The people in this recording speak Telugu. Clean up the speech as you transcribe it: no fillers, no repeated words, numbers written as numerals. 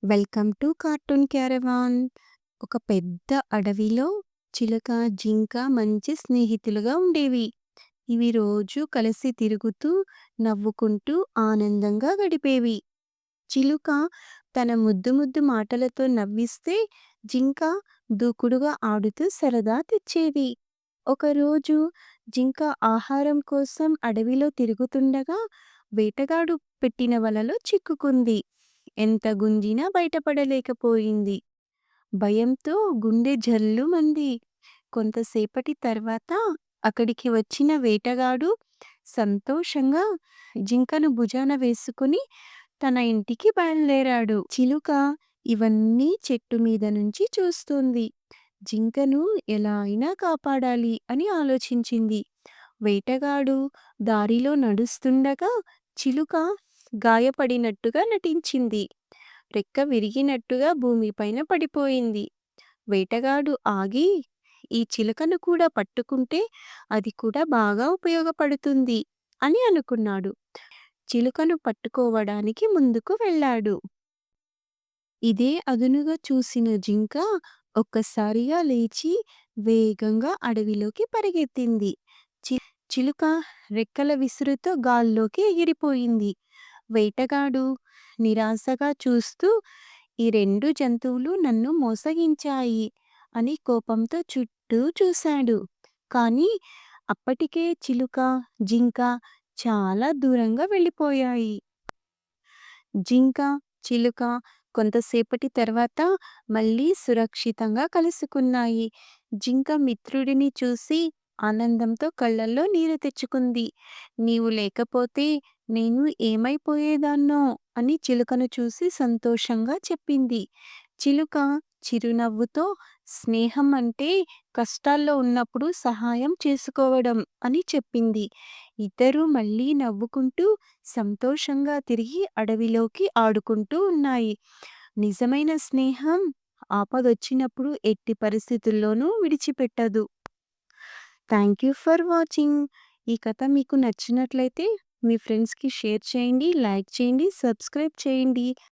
Welcome to cartoon caravan. ఒక పెద్ద అడవిలో చిలుక, జింక మంచి స్నేహితులుగా ఉండేవి. ఇవి రోజు కలిసి తిరుగుతూ, నవ్వుకుంటూ ఆనందంగా గడిపేవి. చిలుక తన ముద్దు ముద్దు మాటలతో నవ్విస్తే, జింక దూకుడుగా ఆడుతూ సరదా తెచ్చేది. ఒకరోజు జింక ఆహారం కోసం అడవిలో తిరుగుతుండగా వేటగాడు పెట్టిన వలలో చిక్కుకుంది. ఎంత గుంజినా బయటపడలేకపోయింది. భయంతో గుండె జల్లుమంది. కొంతసేపటి తర్వాత అక్కడికి వచ్చిన వేటగాడు సంతోషంగా జింకను భుజాన వేసుకుని తన ఇంటికి బయలుదేరాడు. చిలుక ఇవన్నీ చెట్టు మీద నుంచి చూస్తుంది. జింకను ఎలా అయినా కాపాడాలి అని ఆలోచించింది. వేటగాడు దారిలో నడుస్తుండగా చిలుక గాయపడినట్టుగా నటించింది. రెక్క విరిగినట్టుగా భూమిపైన పడిపోయింది. వేటగాడు ఆగి, ఈ చిలుకను కూడా పట్టుకుంటే అది కూడా బాగా ఉపయోగపడుతుంది అని అనుకున్నాడు. చిలుకను పట్టుకోవడానికి ముందుకు వెళ్ళాడు. ఇదే అదునుగా చూసిన జింక ఒక్కసారిగా లేచి వేగంగా అడవిలోకి పరిగెత్తింది. చిలుక రెక్కల విసురుతో గాల్లోకి ఎగిరిపోయింది. వేటగాడు నిరాశగా చూస్తూ, ఈ రెండు జంతువులు నన్ను మోసగించాయి అని కోపంతో చుట్టూ చూశాడు. కానీ అప్పటికే చిలుక, జింక చాలా దూరంగా వెళ్ళిపోయాయి. జింక, చిలుక కొంతసేపటి తర్వాత మళ్ళీ సురక్షితంగా కలుసుకున్నాయి. జింక మిత్రుడిని చూసి ఆనందంతో కళ్ళల్లో నీరు తెచ్చుకుంది. నీవు లేకపోతే నేను ఏమైపోయేదాన్నో అని చిలుకను చూసి సంతోషంగా చెప్పింది. చిలుక చిరునవ్వుతో స్నేహం అంటే కష్టాల్లో ఉన్నప్పుడు సహాయం చేసుకోవడం అని చెప్పింది. ఇద్దరూ మళ్ళీ నవ్వుకుంటూ సంతోషంగా తిరిగి అడవిలోకి ఆడుకుంటూ ఉన్నాయి. నిజమైన స్నేహం ఆపదొచ్చినప్పుడు ఎట్టి పరిస్థితుల్లోనూ విడిచిపెట్టదు. Thank you for watching. ఈ కథ మీకు నచ్చినట్లయితే మీ ఫ్రెండ్స్‌కి షేర్ చేయండి, లైక్ చేయండి, సబ్స్క్రైబ్ చేయండి.